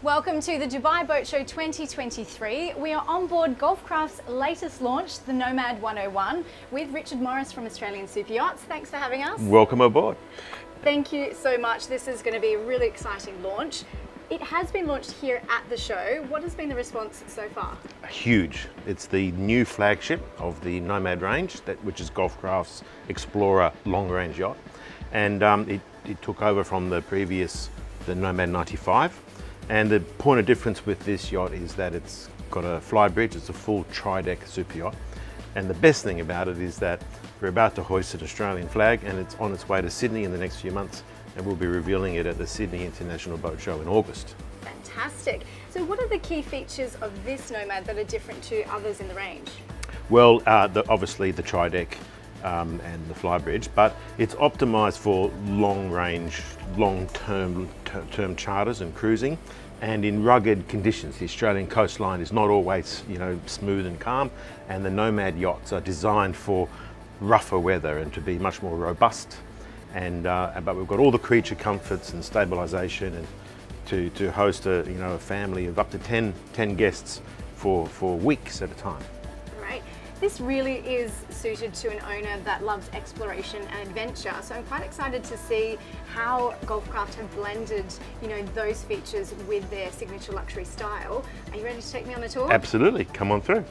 Welcome to the Dubai Boat Show 2023. We are on board Golfcraft's latest launch, the Nomad 101, with Richard Morris from Australian Superyachts. Thanks for having us. Welcome aboard. Thank you so much. This is going to be a really exciting launch. It has been launched here at the show. What has been the response so far? Huge. It's the new flagship of the Nomad range, which is Golfcraft's Explorer long-range yacht. And it took over from the previous, the Nomad 95. And the point of difference with this yacht is that it's got a fly bridge. It's a full tri-deck super yacht. And the best thing about it is that we're about to hoist an Australian flag, and it's on its way to Sydney in the next few months, and we'll be revealing it at the Sydney International Boat Show in August. Fantastic. So what are the key features of this Nomad that are different to others in the range? Well, obviously the tri-deck and the fly bridge, but it's optimized for long-range, long-term charters and cruising, and in rugged conditions. The Australian coastline is not always, smooth and calm, and the Nomad yachts are designed for rougher weather and to be much more robust. And but we've got all the creature comforts and stabilization, and to host a family of up to 10 guests for weeks at a time. Great. This really is suited to an owner that loves exploration and adventure. So I'm quite excited to see how Golfcraft have blended, those features with their signature luxury style. Are you ready to take me on a tour? Absolutely. Come on through.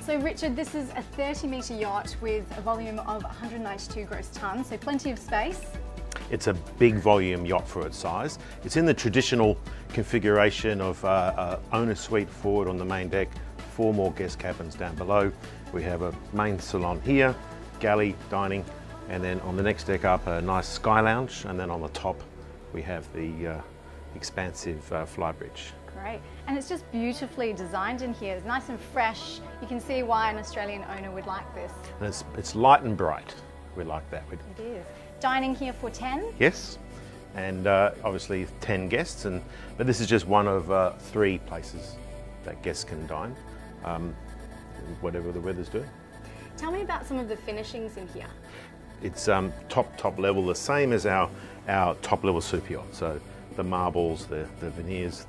So Richard, this is a 30-metre yacht with a volume of 192 gross tonnes, so plenty of space. It's a big volume yacht for its size. It's in the traditional configuration of owner suite forward on the main deck, 4 more guest cabins down below. We have a main salon here, galley, dining, and then on the next deck up a nice sky lounge, and then on the top we have the expansive fly bridge. Great, and it's just beautifully designed in here. It's nice and fresh. You can see why an Australian owner would like this. And it's light and bright. We like that. It is. Dining here for 10? Yes, and obviously 10 guests, but this is just one of 3 places that guests can dine, whatever the weather's doing. Tell me about some of the finishings in here. It's top level, the same as our top level super yacht. So the marbles, the veneers,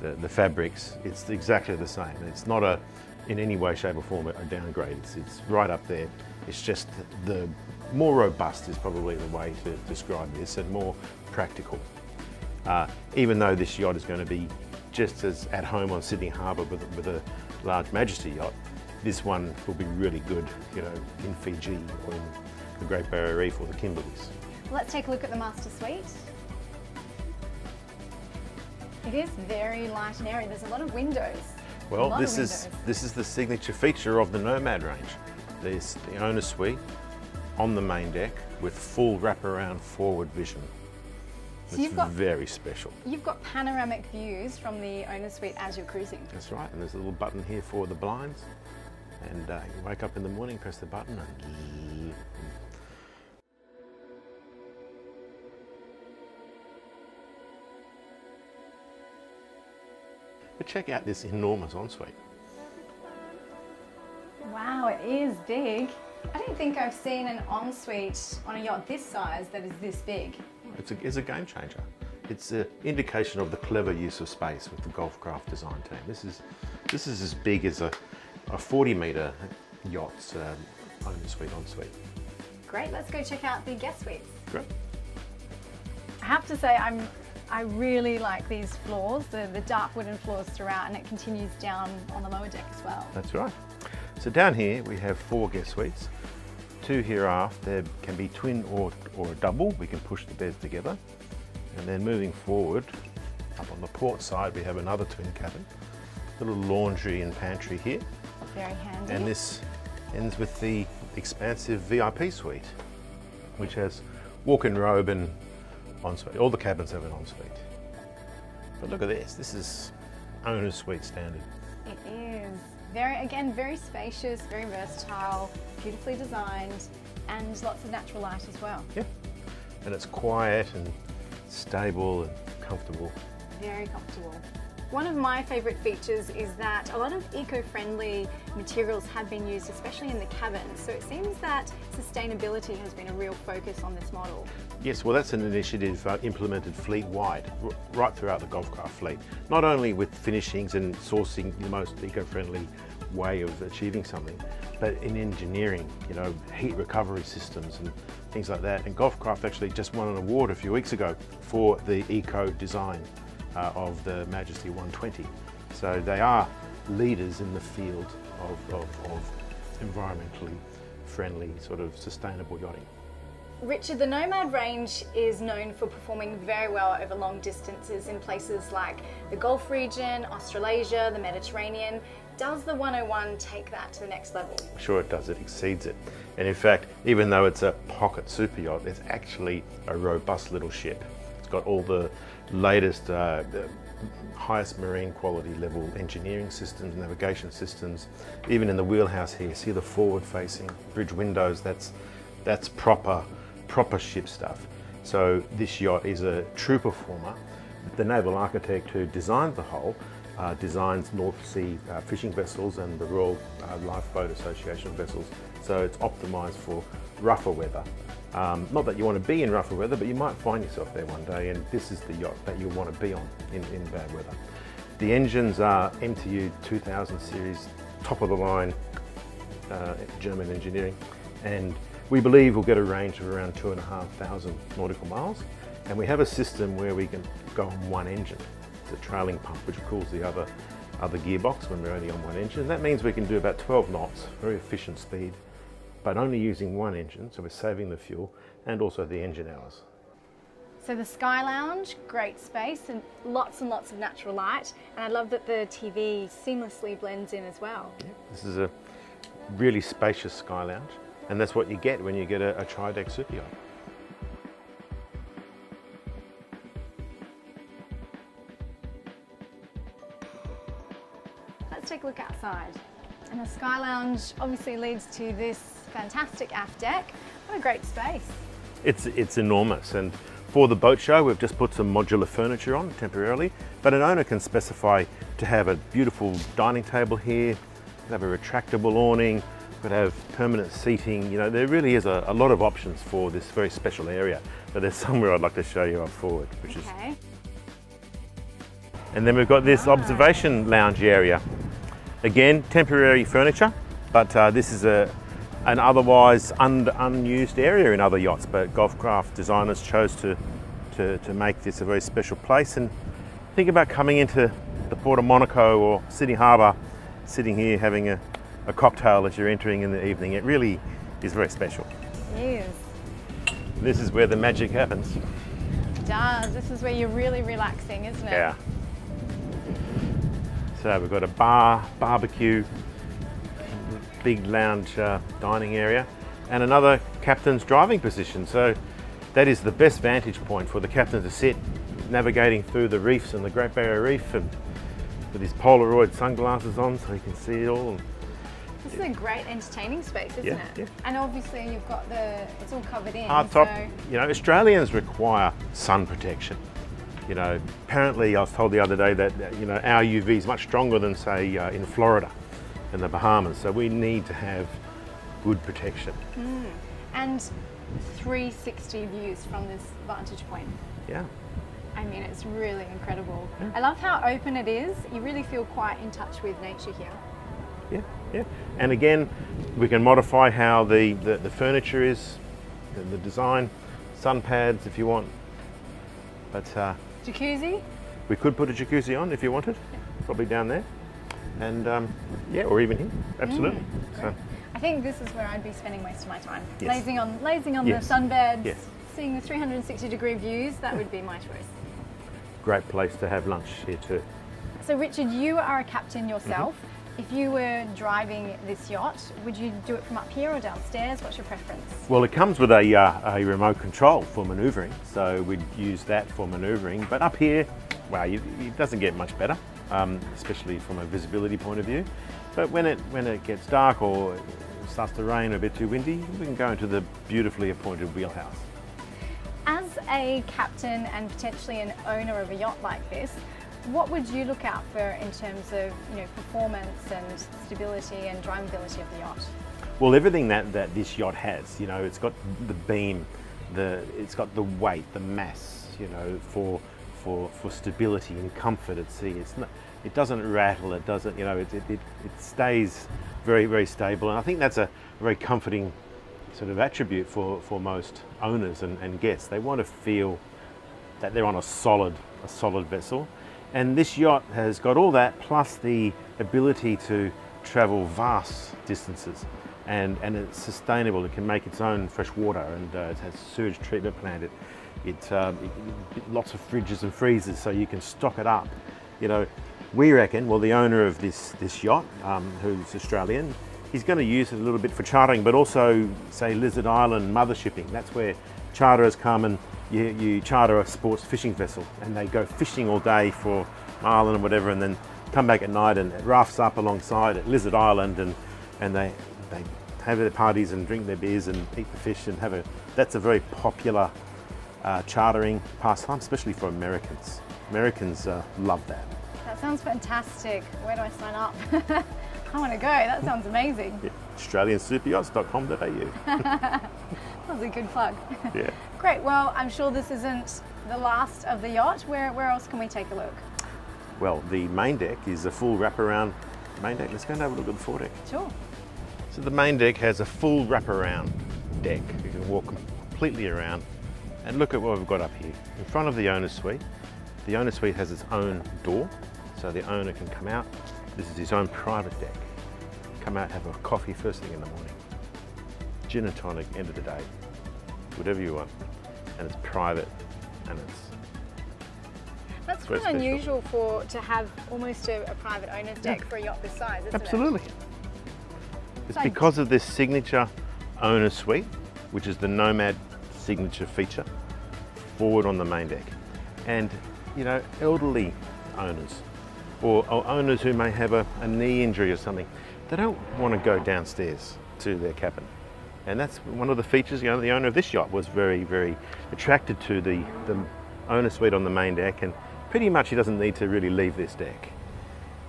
the fabrics, it's exactly the same. It's not in any way, shape or form a downgrade. It's right up there. It's just the more robust is probably the way to describe this, and more practical. Even though this yacht is going to be just as at home on Sydney Harbour with a large Majesty yacht, this one will be really good, in Fiji or in the Great Barrier Reef or the Kimberleys. Let's take a look at the master suite. It is very light and airy. There's a lot of windows. Well, this is the signature feature of the Nomad range. There's the owner suite on the main deck with full wraparound forward vision. So it's very special. You've got panoramic views from the owner suite as you're cruising. That's right, and there's a little button here for the blinds, and you wake up in the morning, press the button, and but check out this enormous ensuite. Wow, it is big. I don't think I've seen an ensuite on a yacht this size that is this big. It's a game changer. It's an indication of the clever use of space with the Golfcraft design team. This is as big as a 40-metre yacht's owner suite ensuite. Great, let's go check out the guest suites. Great. I have to say, I really like these floors, the dark wooden floors throughout, and it continues down on the lower deck as well. That's right. So down here we have 4 guest suites. 2 here aft. There can be twin or a double. We can push the beds together. And then moving forward, up on the port side, we have another twin cabin. A little laundry and pantry here. Very handy. And this ends with the expansive VIP suite, which has walk-in robe and ensuite. All the cabins have an ensuite. But look at this. This is owner's suite standard. It is. Very spacious, very versatile, beautifully designed, and lots of natural light as well. Yeah. And it's quiet and stable and comfortable. Very comfortable. One of my favourite features is that a lot of eco-friendly materials have been used, especially in the cabin. So it seems that sustainability has been a real focus on this model. Yes, well that's an initiative implemented fleet-wide, right throughout the Golfcraft fleet. Not only with finishings and sourcing the most eco-friendly way of achieving something, but in engineering, you know, heat recovery systems and things like that. And Golfcraft actually just won an award a few weeks ago for the eco design of the Majesty 120. So they are leaders in the field of environmentally friendly, sort of sustainable yachting. Richard, the Nomad range is known for performing very well over long distances in places like the Gulf region, Australasia, the Mediterranean. Does the 101 take that to the next level? Sure it does, it exceeds it. And in fact, even though it's a pocket super yacht, it's actually a robust little ship. It's got all the latest, the highest marine quality level engineering systems, navigation systems. Even in the wheelhouse here, see the forward facing bridge windows, that's proper ship stuff. So this yacht is a true performer. The naval architect who designed the hull designs North Sea fishing vessels and the Royal Lifeboat Association vessels. So it's optimised for rougher weather. Not that you want to be in rougher weather, but you might find yourself there one day, and this is the yacht that you'll want to be on in bad weather. The engines are MTU 2000 series, top of the line German engineering, and we believe we'll get a range of around 2,500 nautical miles. And we have a system where we can go on one engine. It's a trailing pump which cools the other gearbox when we're only on one engine. That means we can do about 12 knots, very efficient speed, but only using one engine, so we're saving the fuel and also the engine hours. So the Sky Lounge, great space and lots of natural light, and I love that the TV seamlessly blends in as well. Yeah, this is a really spacious Sky Lounge, and that's what you get when you get a tri-deck super yacht. Let's take a look outside. And the Sky Lounge obviously leads to this fantastic aft deck. What a great space. It's enormous, and for the boat show we've just put some modular furniture on temporarily, but an owner can specify to have a beautiful dining table here, have a retractable awning, could have permanent seating. You know, there really is a lot of options for this very special area, but there's somewhere I'd like to show you up forward, which is. And then we've got this observation lounge area. Again, temporary furniture, but this is an otherwise unused area in other yachts, but Golfcraft designers chose to make this a very special place. And think about coming into the Port of Monaco or Sydney Harbour, sitting here having a cocktail as you're entering in the evening. It really is very special. It is. This is where the magic happens. It does. This is where you're really relaxing, isn't it? Yeah. So we've got a bar, barbecue, big lounge dining area, and another captain's driving position. So that is the best vantage point for the captain to sit, navigating through the reefs and the Great Barrier Reef, and with his Polaroid sunglasses on so he can see it all. This is a great entertaining space, isn't it? Yeah. And obviously you've got it's all covered in. Hard top. So. You know, Australians require sun protection. You know, apparently I was told the other day that, you know, our UV is much stronger than, say, in Florida and the Bahamas, so we need to have good protection. And 360 views from this vantage point. Yeah. I mean, it's really incredible. Yeah. I love how open it is. You really feel quite in touch with nature here. Yeah, yeah. And again, we can modify how the furniture is, the design, sun pads if you want. But jacuzzi? We could put a jacuzzi on if you wanted, probably down there. And yeah, or even here, absolutely. So, I think this is where I'd be spending most of my time. Yes. Lazing on Yes. the sunbeds, Yes. seeing the 360-degree views, that would be my choice. Great place to have lunch here too. So Richard, you are a captain yourself. If you were driving this yacht, would you do it from up here or downstairs? What's your preference? Well, it comes with a remote control for manoeuvring, so we'd use that for manoeuvring. But up here, wow, it doesn't get much better, especially from a visibility point of view. But when it gets dark or it starts to rain or a bit too windy, we can go into the beautifully appointed wheelhouse. As a captain and potentially an owner of a yacht like this, What would you look out for in terms of, you know, performance and stability and drivability of the yacht? Well, everything that this yacht has, you know, it's got the beam, it's got the weight, the mass, you know, for stability and comfort at sea. It doesn't rattle, it doesn't, you know, it stays very, very stable. And I think that's a very comforting sort of attribute for most owners and guests. They want to feel that they're on a solid vessel. And this yacht has got all that, plus the ability to travel vast distances. And it's sustainable. It can make its own fresh water, and it has a sewage treatment plant. Lots of fridges and freezers, so you can stock it up. You know, we reckon, well, the owner of this yacht, who's Australian, he's going to use it a little bit for chartering, but also, say, Lizard Island mothershipping. That's where charterers come and you charter a sports fishing vessel, and they go fishing all day for marlin and whatever, and then come back at night and it rafts up alongside at Lizard Island, and they have their parties and drink their beers and eat the fish and that's a very popular chartering pastime, especially for Americans. Americans love that. That sounds fantastic. Where do I sign up? I want to go. That sounds amazing. Yeah. AustralianSuperyachts.com.au. That was a good plug. Yeah. Great. Well, I'm sure this isn't the last of the yacht. Where else can we take a look? Well, the main deck is a full wraparound main deck. Let's go and have a look at the foredeck. Sure. So the main deck has a full wraparound deck. You can walk completely around and look at what we've got up here. In front of the owner's suite, the owner's suite has its own door, so the owner can come out. This is his own private deck. Come out, have a coffee first thing in the morning. Gin and tonic, end of the day. Whatever you want. And it's private, and That's quite unusual to have almost a private owner's deck for a yacht this size, isn't Absolutely. it? It's because of this signature owner suite, which is the Nomad signature feature, forward on the main deck. And, you know, elderly owners or owners who may have a knee injury or something, they don't want to go downstairs to their cabin. And that's one of the features. You know, the owner of this yacht was very, very attracted to the owner suite on the main deck, and pretty much he doesn't need to really leave this deck.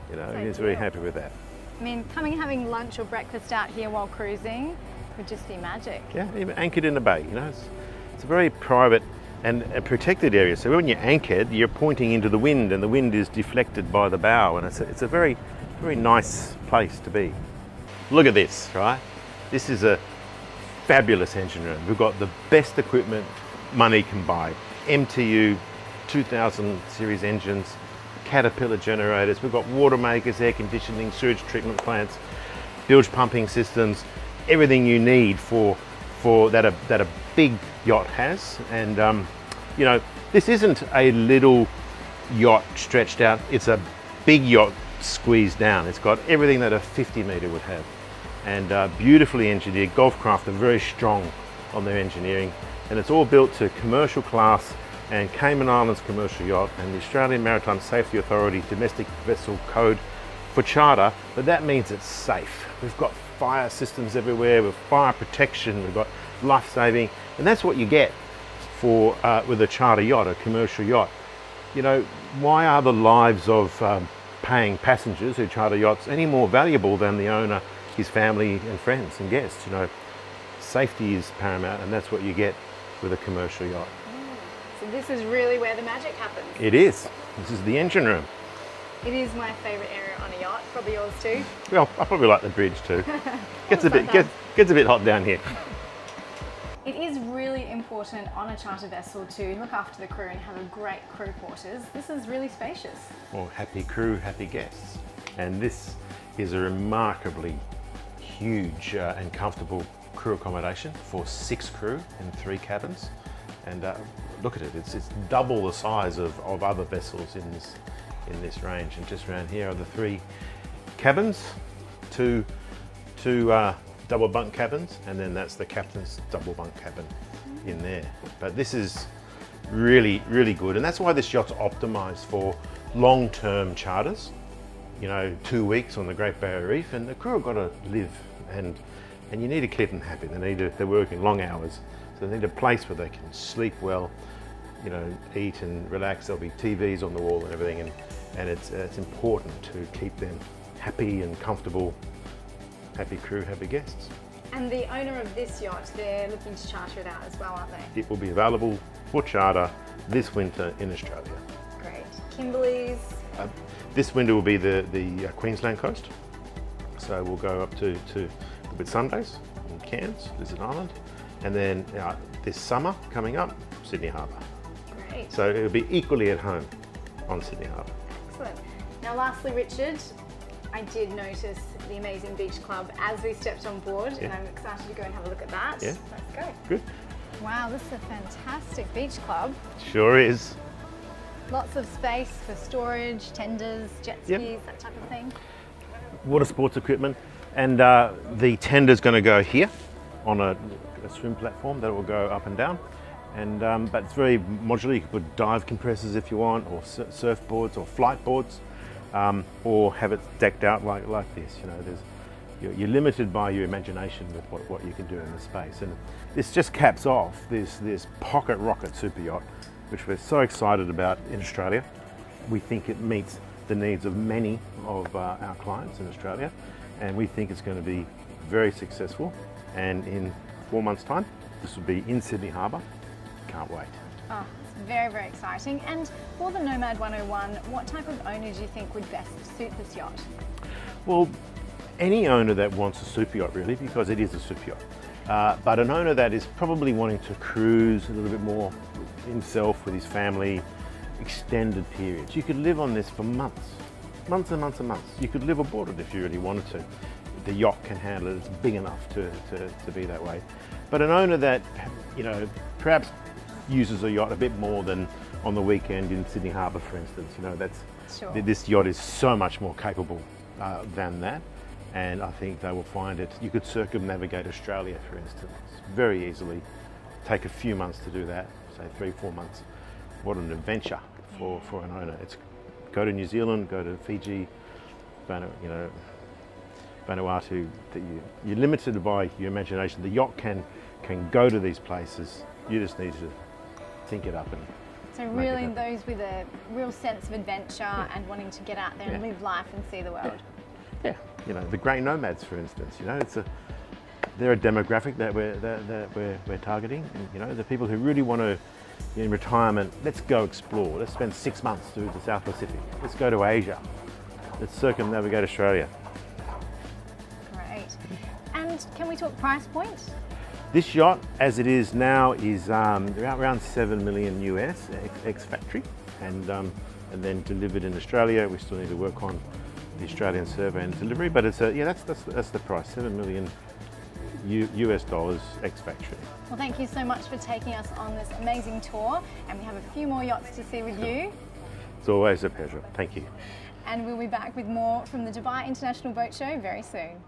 You know, he's very happy with that. I mean, coming and having lunch or breakfast out here while cruising would just be magic. Yeah, even anchored in a bay, you know. It's a very private and a protected area. So when you're anchored, you're pointing into the wind, and the wind is deflected by the bow, and it's a very, very nice place to be. Look at this, right? This is a fabulous engine room. We've got the best equipment money can buy. MTU 2000 series engines, Caterpillar generators. We've got water makers, air conditioning, sewage treatment plants, bilge pumping systems, everything you need for that a big yacht has. And you know, this isn't a little yacht stretched out. It's a big yacht squeezed down. It's got everything that a 50 metre would have. And beautifully engineered. Golfcraft are very strong on their engineering, and it's all built to commercial class and Cayman Islands commercial yacht and the Australian Maritime Safety Authority domestic vessel code for charter, but that means it's safe. We've got fire systems everywhere, with fire protection, we've got life-saving, and that's what you get for with a charter yacht, a commercial yacht. You know, why are the lives of paying passengers who charter yachts any more valuable than the owner, his family and friends and guests? You know, safety is paramount, and that's what you get with a commercial yacht. So this is really where the magic happens. It is. This is the engine room. It is my favourite area on a yacht, probably yours too. Well, I probably like the bridge too. Gets a bit hot down here. It is really important on a charter vessel to look after the crew and have a great crew quarters. This is really spacious. Well, happy crew, happy guests. And this is a remarkably huge and comfortable crew accommodation for 6 crew in 3 cabins. And look at it, it's double the size of other vessels in this range. And just around here are the 3 cabins, two double bunk cabins, and then that's the captain's double bunk cabin in there. But this is really, really good, and that's why this yacht's optimized for long-term charters. You know, 2 weeks on the Great Barrier Reef, and the crew have got to live, and you need to keep them happy. They're working long hours, so they need a place where they can sleep well, you know, eat and relax. There'll be TVs on the wall and everything, and it's important to keep them happy and comfortable. Happy crew, happy guests. And the owner of this yacht, they're looking to charter it out as well, aren't they? It will be available for charter this winter in Australia. Great. Kimberley's? This winter will be the Queensland coast. So we'll go up to Whitsundays in Cairns, Lizard Island. And then this summer coming up, Sydney Harbour. Great. So it'll be equally at home on Sydney Harbour. Excellent. Now lastly, Richard, I did notice the amazing beach club as we stepped on board, and I'm excited to go and have a look at that. Yeah. Let's go. Good. Wow, this is a fantastic beach club. Sure is. Lots of space for storage, tenders, jet skis, that type of thing. Water sports equipment, and the tender's going to go here on a swim platform that will go up and down. And but it's very modular. You can put dive compressors if you want, or surfboards, or flight boards. Or have it decked out like this. You know, you're limited by your imagination with what you can do in the space. And this just caps off this pocket rocket super yacht, which we're so excited about in Australia. We think it meets the needs of many of our clients in Australia, and we think it's going to be very successful. And in 4 months' time, this will be in Sydney Harbour. Can't wait. Oh, it's very, very exciting. And for the Nomad 101, what type of owner do you think would best suit this yacht? Well, any owner that wants a super yacht, really, because it is a super yacht. But an owner that is probably wanting to cruise a little bit more himself with his family, extended periods. You could live on this for months and months and months. You could live aboard it if you really wanted to. The yacht can handle it. It's big enough to be that way. But an owner that, you know, perhaps uses a yacht a bit more than on the weekend in Sydney Harbour, for instance. You know, this yacht is so much more capable than that, and I think they will find it. You could circumnavigate Australia, for instance, very easily. Take a few months to do that, say 3-4 months. What an adventure for an owner. It's go to New Zealand, go to Fiji, Vanuatu. That you're limited by your imagination. The yacht can go to these places. You just need to think it up and so really those with a real sense of adventure and wanting to get out there and live life and see the world. Yeah, you know, the grey nomads, for instance. You know, they're a demographic that we're targeting. And, you know, the people who really want to, in retirement, let's go explore. Let's spend 6 months to the South Pacific. Let's go to Asia. Let's circumnavigate Australia. Great. And can we talk price point? This yacht, as it is now, is around 7 million US ex-factory, and then delivered in Australia. We still need to work on the Australian survey and delivery, but it's that's the price, 7 million US dollars ex-factory. Well, thank you so much for taking us on this amazing tour, and we have a few more yachts to see with you. It's always a pleasure. Thank you. And we'll be back with more from the Dubai International Boat Show very soon.